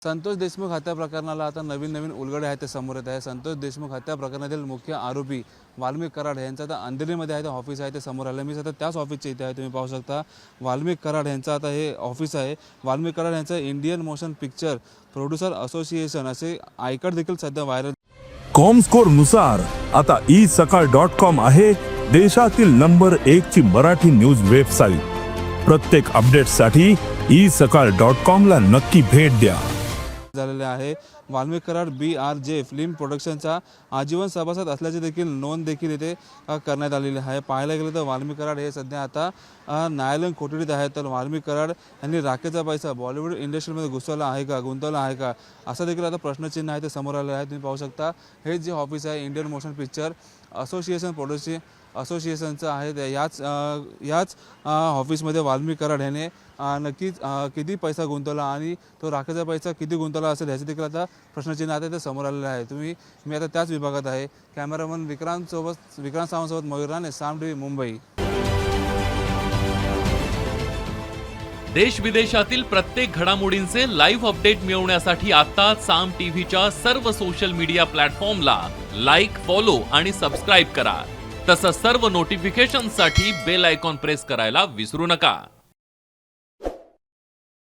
संतोष देशमुख हत्या प्रकरणाला आता नवीन उलगडे आहेत ते समोर येत आहे। संतोष देशमुख हत्या प्रकरणातील मुख्य आरोपी वाल्मिक कराड यांचा आता अंधेरीमध्ये आहे ते ऑफिस आहे ते समोर आले। मी सध्या त्याच ऑफिसच्या इथे आहे, तुम्ही पाहू शकता वाल्मिक कराड यांचा आता हे ऑफिस आहे। वाल्मिक कराड यांचं Indian motion picture producer association असे आयकॉन देखील सध्या व्हायरल। कॉमस्कोर नुसार आता isakal.com आहे देशातील नंबर 1 ची मराठी न्यूज वेबसाईट। प्रत्येक अपडेटसाठी isakal.com ला नक्की भेट द्या। झालेले आहे। वाल्मिक कराड BRJ फिल्म प्रोडक्शनचा आजीवन सभासद असल्याची देखील नोंद देखील इथे करण्यात आलेली आहे। पाहायला गेलं तर वाल्मिक कराड हे सध्या आता न्यायालयीन कोठडीत आहेत। तर वाल्मिक कराड यांनी राखेचा पैसा बॉलिवूड इंडस्ट्रीमध्ये घुसवला आहे का, गुंतवला आहे का, असा देखील आता प्रश्नचिन्ह आहे ते समोर आले आहे। तुम्ही पाहू शकता हे जे ऑफिस आहे Indian motion picture association producer असोसिएशनचं आहे। याच ऑफिसमध्ये वाल्मिक कराड याने नक्कीच किती पैसा गुंतवला आणि तो राखेचा पैसा किती गुंतवला असेल याचे देखील आता प्रश्नचिन्ह आता ते समोर आलेले आहे। मी आता त्याच विभागात आहे। कॅमेरामन विक्रांत सावंतसोबत मयूर राणे, साम टीव्ही, मुंबई। देश विदेशातील प्रत्येक घडामोडींचे लाईव्ह अपडेट मिळवण्यासाठी आता साम टीव्हीच्या सर्व सोशल मीडिया प्लॅटफॉर्मला लाईक, फॉलो आणि सबस्क्राईब करा। तसंच सर्व नोटिफिकेशनसाठी बेल आयकॉन प्रेस करायला विसरू नका।